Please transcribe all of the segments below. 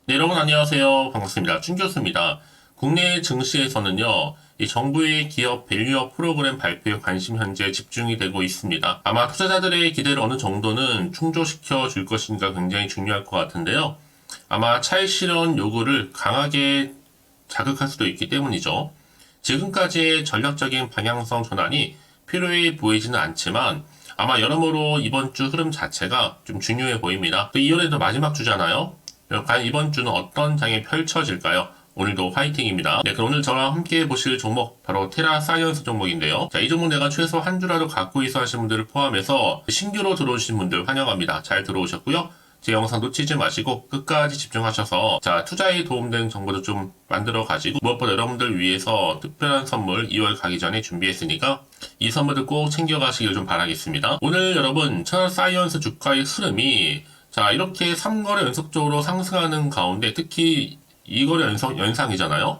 네, 여러분 안녕하세요. 반갑습니다. 춘 교수입니다. 국내 증시에서는요, 이 정부의 기업 밸류업 프로그램 발표에 관심 현재 집중이 되고 있습니다. 아마 투자자들의 기대를 어느 정도는 충족시켜 줄 것인가 굉장히 중요할 것 같은데요. 아마 차익 실현 요구를 강하게 자극할 수도 있기 때문이죠. 지금까지의 전략적인 방향성 전환이 필요해 보이지는 않지만 아마 여러모로 이번 주 흐름 자체가 좀 중요해 보입니다. 또 2월에도 마지막 주잖아요. 과연 이번 주는 어떤 장이 펼쳐질까요? 오늘도 화이팅입니다. 네, 그럼 오늘 저랑 함께 보실 종목 바로 테라사이언스 종목인데요. 자, 이 종목 내가 최소 한 주라도 갖고 있어 하신 분들을 포함해서 신규로 들어오신 분들 환영합니다. 잘 들어오셨고요. 제 영상 놓치지 마시고 끝까지 집중하셔서 자, 투자에 도움되는 정보도 좀 만들어 가지고 무엇보다 여러분들 위해서 특별한 선물 2월 가기 전에 준비했으니까 이 선물들 꼭 챙겨가시길 좀 바라겠습니다. 오늘 여러분 테라사이언스 주가의 흐름이 자, 이렇게 3거래 연속적으로 상승하는 가운데 특히 2거래 연상이잖아요.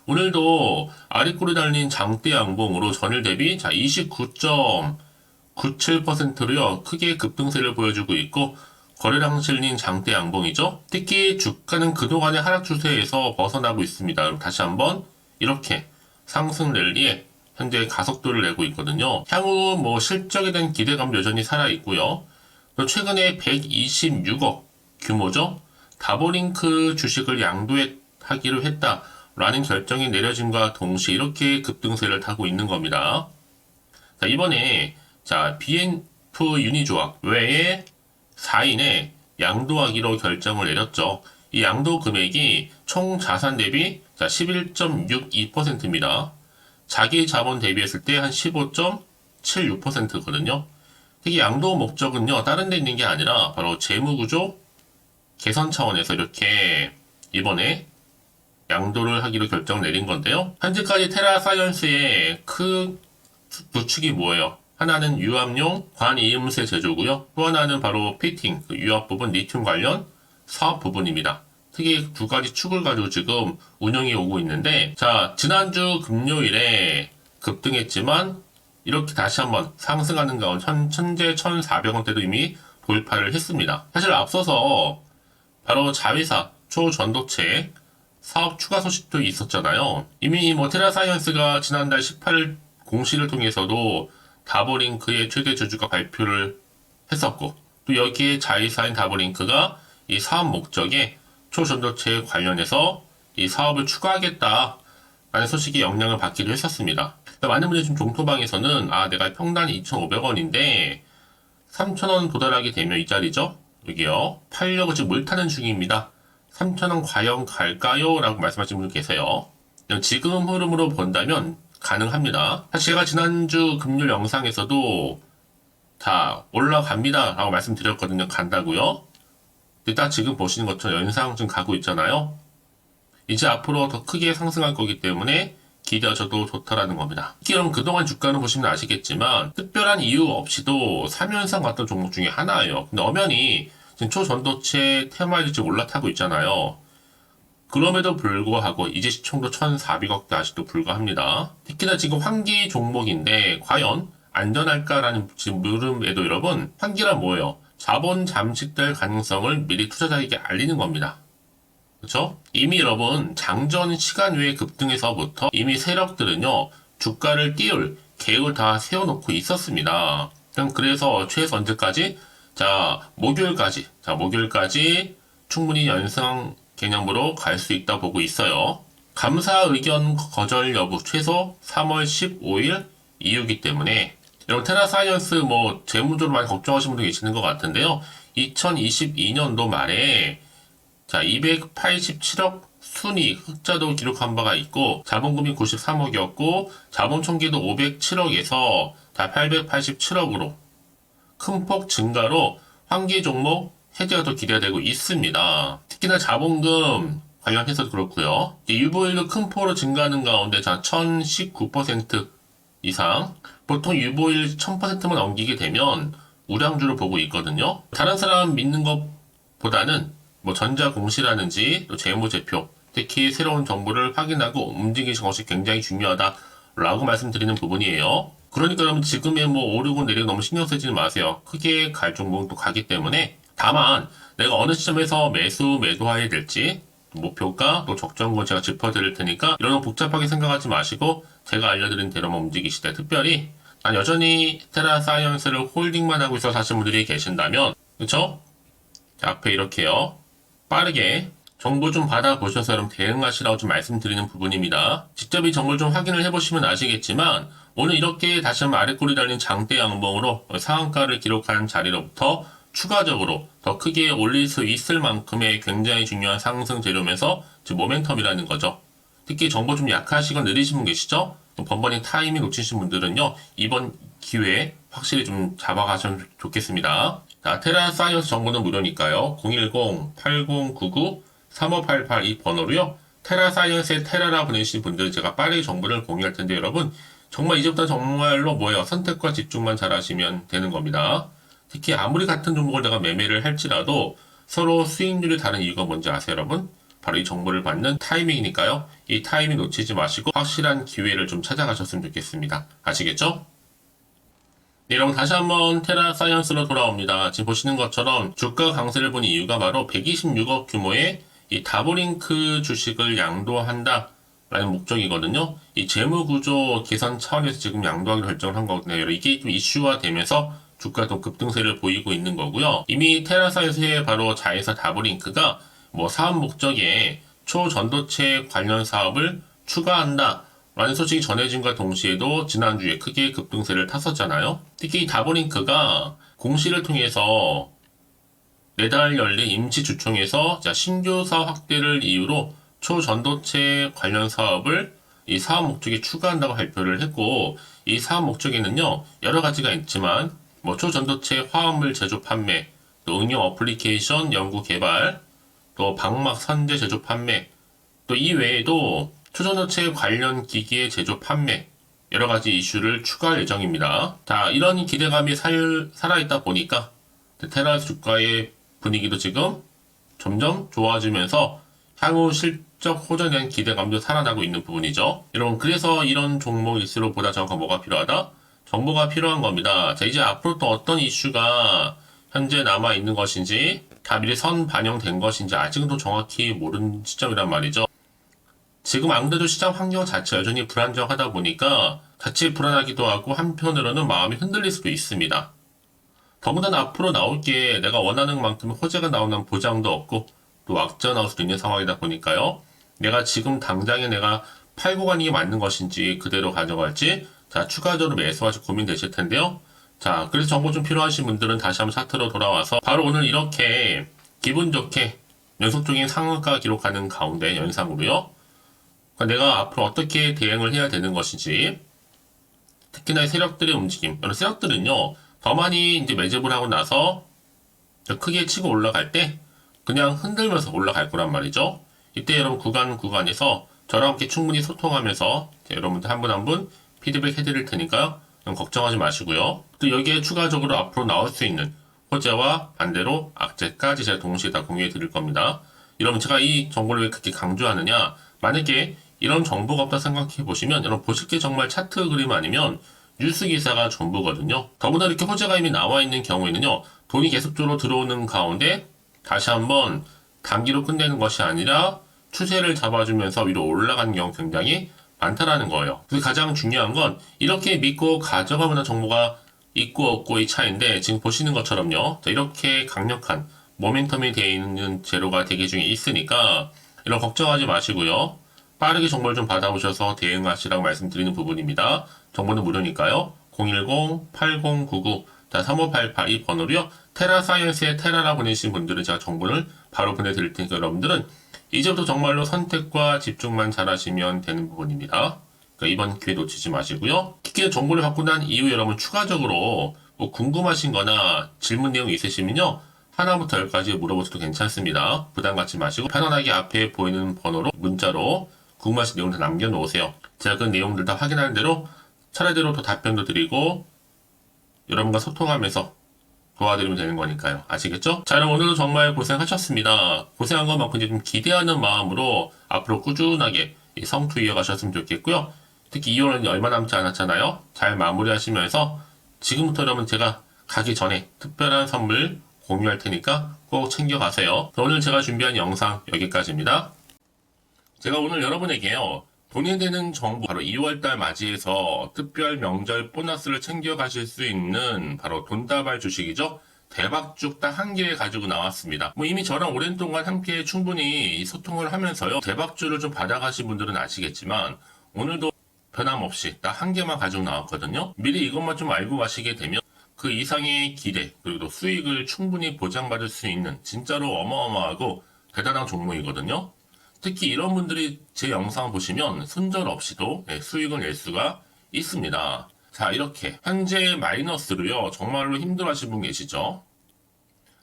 오늘도 아랫골이 달린 장대 양봉으로 전일 대비 자, 29.97%로요. 크게 급등세를 보여주고 있고 거래량 실린 장대 양봉이죠. 특히 주가는 그동안의 하락 추세에서 벗어나고 있습니다. 다시 한번 이렇게 상승 랠리에 현재 가속도를 내고 있거든요. 향후 뭐 실적에 대한 기대감 여전히 살아 있고요. 또 최근에 126억 규모죠. 다보링크 주식을 양도하기로 했다라는 결정이 내려짐과 동시에 이렇게 급등세를 타고 있는 겁니다. 자, 이번에 자, BNF 유니조합 외에 4인에 양도하기로 결정을 내렸죠. 이 양도 금액이 총 자산 대비 11.62%입니다. 자기 자본 대비했을 때 한 15.76%거든요. 특히 양도 목적은요, 다른 데 있는 게 아니라 바로 재무구조 개선 차원에서 이렇게 이번에 양도를 하기로 결정 내린 건데요. 현재까지 테라사이언스의 큰 부축이 뭐예요? 하나는 유압용 관이음새 제조고요. 또 하나는 바로 피팅, 유압 부분, 리튬 관련 사업 부분입니다. 특히 두 가지 축을 가지고 지금 운영이 오고 있는데, 자, 지난주 금요일에 급등했지만 이렇게 다시 한번 상승하는 가운데 현재 1,400원대도 이미 돌파를 했습니다. 사실 앞서서 바로 자회사 초전도체 사업 추가 소식도 있었잖아요. 이미 뭐 테라사이언스가 지난달 18일 공시를 통해서도 다보링크의 최대 주주가 발표를 했었고 또 여기에 자회사인 다보링크가 이 사업 목적에 초전도체 관련해서 이 사업을 추가하겠다라는 소식이 영향을 받기도 했었습니다. 많은 분들이 지금 종토방에서는 내가 평단이 2,500원인데 3,000원 도달하게 되면 이 자리죠. 여기요. 팔려고 지금 물타는 중입니다. 3,000원 과연 갈까요? 라고 말씀하시는 분 계세요. 지금 흐름으로 본다면 가능합니다. 사실 제가 지난주 금요일 영상에서도 다 올라갑니다 라고 말씀드렸거든요. 간다고요. 근데 딱 지금 보시는 것처럼 연상 좀 가고 있잖아요. 이제 앞으로 더 크게 상승할 거기 때문에 기대하셔도 좋다라는 겁니다. 특히 여러분 그동안 주가는 보시면 아시겠지만 특별한 이유 없이도 3연상 갔던 종목 중에 하나예요. 근데 엄연히 지금 초전도체 테마에 지금 올라타고 있잖아요. 그럼에도 불구하고 이제 시총도 1,400억대 아직도 불과합니다. 특히나 지금 환기 종목인데 과연 안전할까라는 지금 물음에도 여러분 환기란 뭐예요? 자본 잠식될 가능성을 미리 투자자에게 알리는 겁니다. 그렇죠? 이미 여러분 장전 시간 외에 급등에서부터 이미 세력들은요 주가를 띄울 계획을 다 세워놓고 있었습니다. 그래서 최소 언제까지? 목요일까지 충분히 연상 개념으로 갈 수 있다 보고 있어요. 감사 의견 거절 여부 최소 3월 15일 이후이기 때문에 여러분 테라사이언스 뭐 재무적으로 많이 걱정하시는 분들 계시는 것 같은데요. 2022년도 말에 287억 순이익 흑자도 기록한 바가 있고 자본금이 93억이었고 자본 총계도 507억에서 다 887억으로 큰 폭 증가로 환기 종목 해제가 더 기대되고 있습니다. 특히나 자본금 관련해서도 그렇고요. 유보율도 큰 폭으로 증가하는 가운데 1019% 이상 보통 유보율 1000%만 넘기게 되면 우량주를 보고 있거든요. 다른 사람 믿는 것보다는 뭐 전자공시라든지 또 재무제표, 특히 새로운 정보를 확인하고 움직이는 것이 굉장히 중요하다라고 말씀드리는 부분이에요. 그러니까 여러분 지금의 뭐 오르고 내리고 너무 신경 쓰지 마세요. 크게 갈 종목은 또 가기 때문에 다만 내가 어느 시점에서 매도해야 될지, 목표가 또 적정거 제가 짚어드릴 테니까 이런 거 복잡하게 생각하지 마시고 제가 알려드린 대로만 움직이시되, 특별히 난 여전히 테라사이언스를 홀딩만 하고 있어 하시는 분들이 계신다면, 그쵸? 자, 앞에 이렇게요. 빠르게 정보 좀 받아보셔서 여러분 대응하시라고 좀 말씀드리는 부분입니다. 직접 이 정보를 좀 확인을 해보시면 아시겠지만, 오늘 이렇게 다시 한번 아래 꼬리 달린 장대 양봉으로 상한가를 기록한 자리로부터 추가적으로 더 크게 올릴 수 있을 만큼의 굉장히 중요한 상승 재료면서 지금 모멘텀이라는 거죠. 특히 정보 좀 약하시건 느리신 분 계시죠? 번번이 타이밍 놓치신 분들은요, 이번 기회에 확실히 좀 잡아가시면 좋겠습니다. 자, 테라사이언스 정보는 무료니까요. 010-8099-3588 이 번호로요. 테라사이언스의 테라라 보내신 분들 제가 빠르게 정보를 공유할 텐데, 여러분 정말 이제부터 정말로 선택과 집중만 잘하시면 되는 겁니다. 특히 아무리 같은 종목을 내가 매매를 할지라도 서로 수익률이 다른 이유가 뭔지 아세요, 여러분? 바로 이 정보를 받는 타이밍이니까요. 이 타이밍 놓치지 마시고 확실한 기회를 좀 찾아가셨으면 좋겠습니다. 아시겠죠? 네, 여러분 다시 한번 테라사이언스로 돌아옵니다. 지금 보시는 것처럼 주가 강세를 본 이유가 바로 126억 규모의 이 다보링크 주식을 양도한다 라는 목적이거든요. 이 재무구조 개선 차원에서 지금 양도하기로 결정을 한 거거든요. 이게 좀 이슈화 되면서 주가도 급등세를 보이고 있는 거고요. 이미 테라사이언스의 바로 자회사 다보링크가 사업 목적에 초전도체 관련 사업을 추가한다 라는 소식이 전해진과 동시에도 지난주에 크게 급등세를 탔었잖아요. 특히 이 다보링크가 공시를 통해서 내달 열린 임시주총에서 신규 사업 확대를 이유로 초전도체 관련 사업을 이 사업 목적에 추가한다고 발표를 했고, 이 사업 목적에는요 여러 가지가 있지만 초전도체 화합물 제조 판매, 또 응용 어플리케이션 연구 개발, 또 방막 선재 제조 판매, 또 이 외에도 초전도체 관련 기기의 제조 판매, 여러 가지 이슈를 추가할 예정입니다. 자, 이런 기대감이 살아있다 보니까 테라 주가의 분위기도 지금 점점 좋아지면서 향후 실적 호전에 대한 기대감도 살아나고 있는 부분이죠. 여러분, 그래서 이런 종목일수록 보다 정확한 뭐가 필요하다? 정보가 필요한 겁니다. 자, 이제 앞으로 또 어떤 이슈가 현재 남아있는 것인지, 다 미리 선 반영된 것인지 아직도 정확히 모르는 시점이란 말이죠. 지금 안 그래도 시장 환경 자체가 여전히 불안정하다 보니까 자칫 불안하기도 하고, 한편으로는 마음이 흔들릴 수도 있습니다. 더군다나 앞으로 나올 게 내가 원하는 만큼 호재가 나오는 보장도 없고 또 악재가 나올 수도 있는 상황이다 보니까요. 내가 지금 당장에 내가 팔고 가는 게 맞는 것인지 그대로 가져갈지, 자, 추가적으로 매수하실 고민되실 텐데요. 자, 그래서 정보 좀 필요하신 분들은 다시 한번 차트로 돌아와서 바로 오늘 이렇게 기분 좋게 연속적인 상한가 기록하는 가운데 연상으로요. 그러니까 내가 앞으로 어떻게 대응을 해야 되는 것인지, 특히나 세력들의 움직임, 이런 세력들은요 더 많이 이제 매집을 하고 나서 크게 치고 올라갈 때 그냥 흔들면서 올라갈 거란 말이죠. 이때 여러분 구간에서 저랑 함께 충분히 소통하면서 여러분들 한 분 한 분 피드백 해드릴 테니까요. 걱정하지 마시고요. 또 여기에 추가적으로 앞으로 나올 수 있는 호재와 반대로 악재까지 제가 동시에 다 공유해 드릴 겁니다. 여러분, 제가 이 정보를 왜 그렇게 강조하느냐, 만약에 이런 정보가 없다 생각해 보시면 여러분 보실 게 정말 차트 그림 아니면 뉴스 기사가 전부거든요. 더구나 이렇게 호재가 이미 나와 있는 경우에는요, 돈이 계속적으로 들어오는 가운데 다시 한번 단기로 끝내는 것이 아니라 추세를 잡아주면서 위로 올라가는 경우 굉장히 많다라는 거예요. 그래서 가장 중요한 건 이렇게 믿고 가져가면 정보가 있고 없고의 차이인데, 지금 보시는 것처럼요, 이렇게 강력한 모멘텀이 되어 있는 재료가 대기 중에 있으니까 이런 걱정하지 마시고요. 빠르게 정보를 좀 받아보셔서 대응하시라고 말씀드리는 부분입니다. 정보는 무료니까요. 010-8099-3588 이 번호로요. 테라사이언스의 테라라 보내신 분들은 제가 정보를 바로 보내드릴 테니까 여러분들은 이제부터 정말로 선택과 집중만 잘하시면 되는 부분입니다. 그러니까 이번 기회 놓치지 마시고요. 특히 정보를 받고 난 이후 여러분 추가적으로 궁금하신 거나 질문 내용이 있으시면요, 하나부터 10까지 물어보셔도 괜찮습니다. 부담 갖지 마시고 편안하게 앞에 보이는 번호로 문자로 궁금하신 내용을 다 남겨놓으세요. 제가 그 내용들 다 확인하는 대로 차례대로 또 답변도 드리고 여러분과 소통하면서 도와드리면 되는 거니까요. 아시겠죠? 자, 여러분 오늘도 정말 고생하셨습니다. 고생한 것만큼 이제 좀 기대하는 마음으로 앞으로 꾸준하게 이 성투 이어가셨으면 좋겠고요. 특히 2월은 얼마 남지 않았잖아요. 잘 마무리하시면서 지금부터 여러분 제가 가기 전에 특별한 선물 공유할 테니까 꼭 챙겨가세요. 오늘 제가 준비한 영상 여기까지입니다. 제가 오늘 여러분에게요, 돈이 되는 정보, 바로 2월달 맞이해서 특별 명절 보너스를 챙겨가실 수 있는 바로 돈다발 주식이죠. 대박죽 딱 한 개 가지고 나왔습니다. 이미 저랑 오랜 동안 함께 충분히 소통을 하면서요, 대박주를 좀 받아가신 분들은 아시겠지만 오늘도 변함없이 딱 한 개만 가지고 나왔거든요. 미리 이것만 좀 알고 가시게 되면 그 이상의 기대, 그리고 또 수익을 충분히 보장받을 수 있는 진짜로 어마어마하고 대단한 종목이거든요. 특히 이런 분들이 제 영상 보시면 손절 없이도 수익을 낼 수가 있습니다. 자, 이렇게 현재 마이너스로요, 정말로 힘들어하시는 분 계시죠?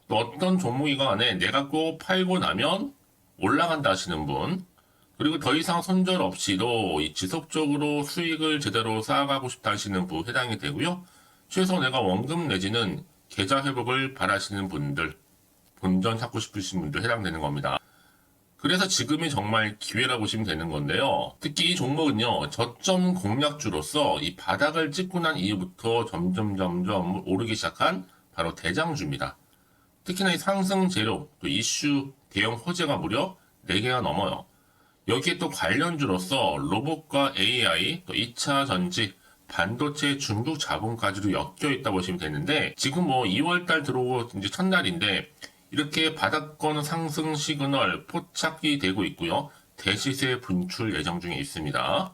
또 어떤 종목이건 간에 내가 꼭 팔고 나면 올라간다 하시는 분, 그리고 더 이상 손절 없이도 지속적으로 수익을 제대로 쌓아가고 싶다 하시는 분 해당이 되고요. 최소 내가 원금 내지는 계좌 회복을 바라시는 분들, 본전 찾고 싶으신 분들 해당되는 겁니다. 그래서 지금이 정말 기회라고 보시면 되는 건데요. 특히 이 종목은요, 저점 공략주로서 이 바닥을 찍고 난 이후부터 점점 오르기 시작한 바로 대장주입니다. 특히나 이 상승 재료, 또 이슈, 대형 호재가 무려 4개가 넘어요. 여기에 또 관련주로서 로봇과 AI, 또 2차 전지, 반도체, 중국 자본까지도 엮여 있다 보시면 되는데, 지금 2월달 들어오고 이제 첫날인데, 이렇게 바닥권 상승 시그널 포착이 되고 있고요. 대시세 분출 예정 중에 있습니다.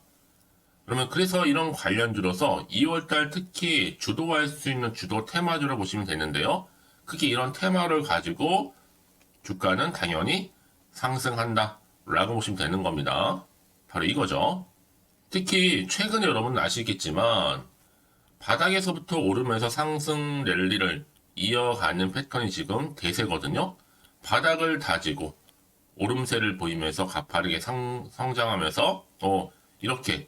그러면 그래서 이런 관련주로서 2월달 특히 주도할 수 있는 주도 테마주로 보시면 되는데요. 크게 이런 테마를 가지고 주가는 당연히 상승한다 라고 보시면 되는 겁니다. 바로 이거죠. 특히 최근에 여러분은 아시겠지만 바닥에서부터 오르면서 상승 랠리를 이어가는 패턴이 지금 대세거든요. 바닥을 다지고 오름세를 보이면서 가파르게 성장하면서 또 이렇게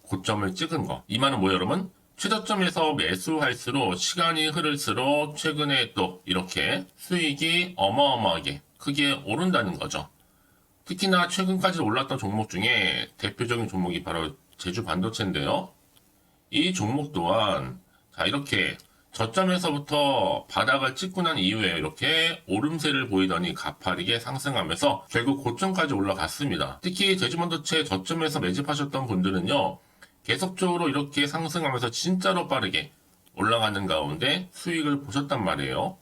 고점을 찍은 거. 이 말은 뭐예요, 여러분? 최저점에서 매수할수록 시간이 흐를수록 최근에 또 이렇게 수익이 어마어마하게 크게 오른다는 거죠. 특히나 최근까지 올랐던 종목 중에 대표적인 종목이 바로 제주 반도체인데요. 이 종목 또한 자, 이렇게 저점에서부터 바닥을 찍고 난 이후에 이렇게 오름세를 보이더니 가파르게 상승하면서 결국 고점까지 올라갔습니다. 특히 제주반도체 저점에서 매집하셨던 분들은요, 계속적으로 이렇게 상승하면서 진짜로 빠르게 올라가는 가운데 수익을 보셨단 말이에요.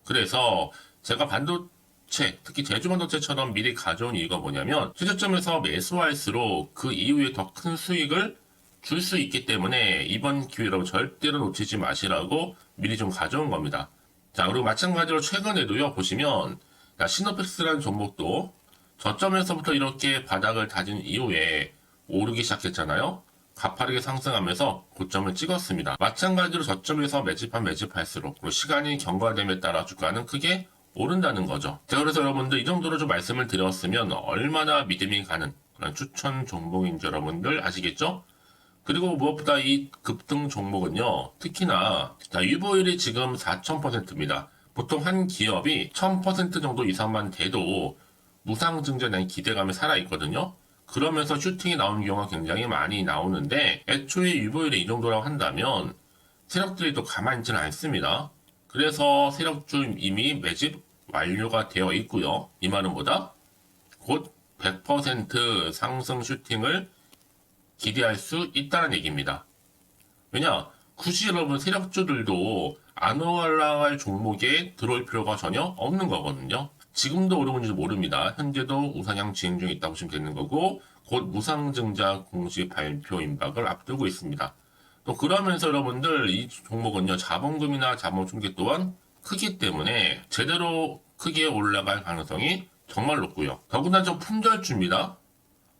그래서 제가 반도체, 특히 제주반도체처럼 미리 가져온 이유가 뭐냐면 최저점에서 매수할수록 그 이후에 더 큰 수익을 줄 수 있기 때문에 이번 기회로 절대로 놓치지 마시라고 미리 좀 가져온 겁니다. 자, 그리고 마찬가지로 최근에도요, 보시면 시노펙스라는 종목도 저점에서부터 이렇게 바닥을 다진 이후에 오르기 시작했잖아요. 가파르게 상승하면서 고점을 찍었습니다. 마찬가지로 저점에서 매집할수록 그리고 시간이 경과됨에 따라 주가는 크게 오른다는 거죠. 자, 그래서 여러분들 이 정도로 좀 말씀을 드렸으면 얼마나 믿음이 가는 그런 추천 종목인지 여러분들 아시겠죠? 그리고 무엇보다 이 급등 종목은요, 특히나 유보율이 지금 4000%입니다. 보통 한 기업이 1000% 정도 이상만 돼도 무상증자에 대한 기대감이 살아있거든요. 그러면서 슈팅이 나오는 경우가 굉장히 많이 나오는데, 애초에 유보율이 이 정도라고 한다면 세력들이 또 가만히 있지는 않습니다. 그래서 세력주 이미 매집 완료가 되어 있고요. 이 말은 뭐다? 곧 100% 상승 슈팅을 기대할 수 있다는 얘기입니다. 왜냐? 굳이 여러분 세력주들도 안 올라갈 종목에 들어올 필요가 전혀 없는 거거든요. 지금도 오르는지도 모릅니다. 현재도 우상향 진행 중에 있다고 보시면 되는 거고, 곧 무상증자 공식 발표 임박을 앞두고 있습니다. 또 그러면서 여러분들 이 종목은요, 자본금이나 자본 충격 또한 크기 때문에 제대로 크게 올라갈 가능성이 정말 높고요. 더구나 좀 품절주입니다.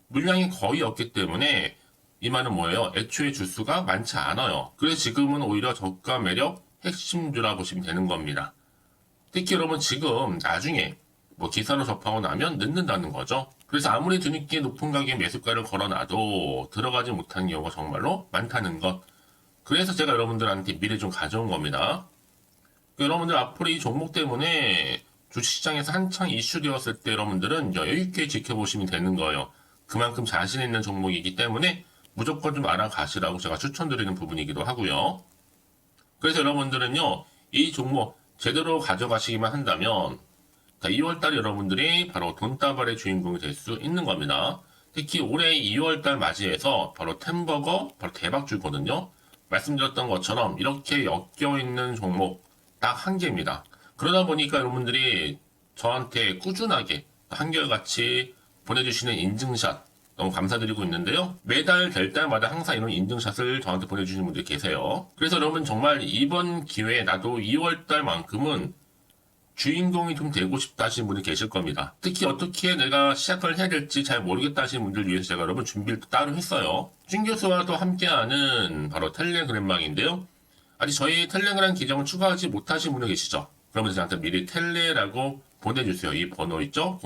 물량이 거의 없기 때문에 이 말은 뭐예요? 애초에 주수가 많지 않아요. 그래서 지금은 오히려 저가 매력 핵심주라 보시면 되는 겁니다. 특히 여러분 지금 나중에 기사로 접하고 나면 늦는다는 거죠. 그래서 아무리 뒤늦게 높은 가격에 매수가를 걸어놔도 들어가지 못하는 경우가 정말로 많다는 것. 그래서 제가 여러분들한테 미리 좀 가져온 겁니다. 여러분들 앞으로 이 종목 때문에 주식시장에서 한창 이슈되었을 때 여러분들은 여유있게 지켜보시면 되는 거예요. 그만큼 자신 있는 종목이기 때문에 무조건 좀 알아가시라고 제가 추천드리는 부분이기도 하고요. 그래서 여러분들은요, 이 종목 제대로 가져가시기만 한다면 2월달 여러분들이 바로 돈다발의 주인공이 될 수 있는 겁니다. 특히 올해 2월달 맞이해서 바로 템버거 바로 대박 주거든요. 말씀드렸던 것처럼 이렇게 엮여있는 종목 딱 한 개입니다. 그러다 보니까 여러분들이 저한테 꾸준하게 한결같이 보내주시는 인증샷 너무 감사드리고 있는데요. 매달 될 때마다 항상 이런 인증샷을 저한테 보내주시는 분들이 계세요. 그래서 여러분 정말 이번 기회에 나도 2월달만큼은 주인공이 좀 되고 싶다 하시는 분이 계실 겁니다. 특히 어떻게 내가 시작을 해야 될지 잘 모르겠다 하시는 분들 위해서 제가 여러분 준비를 따로 했어요. 준 교수와도 함께하는 바로 텔레그램망인데요. 아직 저희 텔레그램 계정을 추가하지 못하신 분들 계시죠? 그러면 저한테 미리 텔레라고 보내주세요. 이 번호 있죠?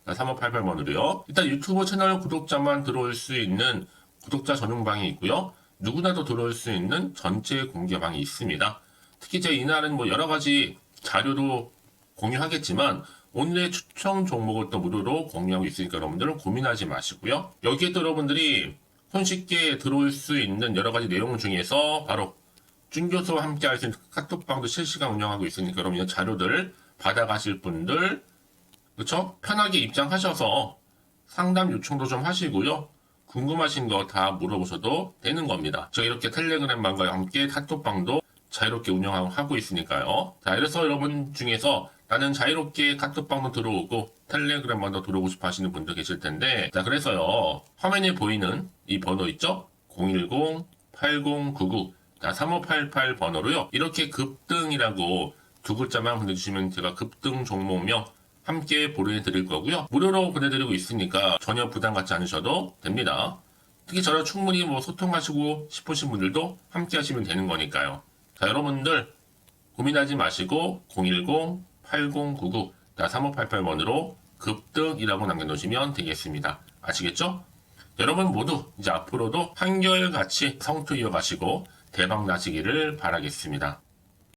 010-8099-3588번으로요. 일단 유튜브 채널 구독자만 들어올 수 있는 구독자 전용방이 있고요. 누구나도 들어올 수 있는 전체 공개방이 있습니다. 특히 제가 이날은 뭐 여러 가지 자료도 공유하겠지만 오늘의 추천 종목을 또 무료로 공유하고 있으니까 여러분들은 고민하지 마시고요. 여기에 또 여러분들이 손쉽게 들어올 수 있는 여러 가지 내용 중에서 바로 준교수와 함께 할 수 있는 카톡방도 실시간 운영하고 있으니까 여러분 이 자료들 받아가실 분들 그렇죠? 편하게 입장하셔서 상담 요청도 좀 하시고요. 궁금하신 거 다 물어보셔도 되는 겁니다. 제가 이렇게 텔레그램방과 함께 카톡방도 자유롭게 운영하고 있으니까요. 자, 그래서 여러분 중에서 나는 자유롭게 카톡방도 들어오고 텔레그램방도 들어오고 싶어 하시는 분들 계실 텐데, 자, 그래서요. 화면에 보이는 이 번호 있죠? 010-8099-3588 번호로요. 이렇게 급등이라고 두 글자만 보내주시면 제가 급등 종목명 함께 보내드릴 거고요. 무료로 보내드리고 있으니까 전혀 부담 갖지 않으셔도 됩니다. 특히 저랑 충분히 뭐 소통하시고 싶으신 분들도 함께 하시면 되는 거니까요. 자, 여러분들 고민하지 마시고 010-8099-3588번으로 급등이라고 남겨놓으시면 되겠습니다. 아시겠죠? 여러분 모두 이제 앞으로도 한결같이 성투 이어가시고 대박 나시기를 바라겠습니다.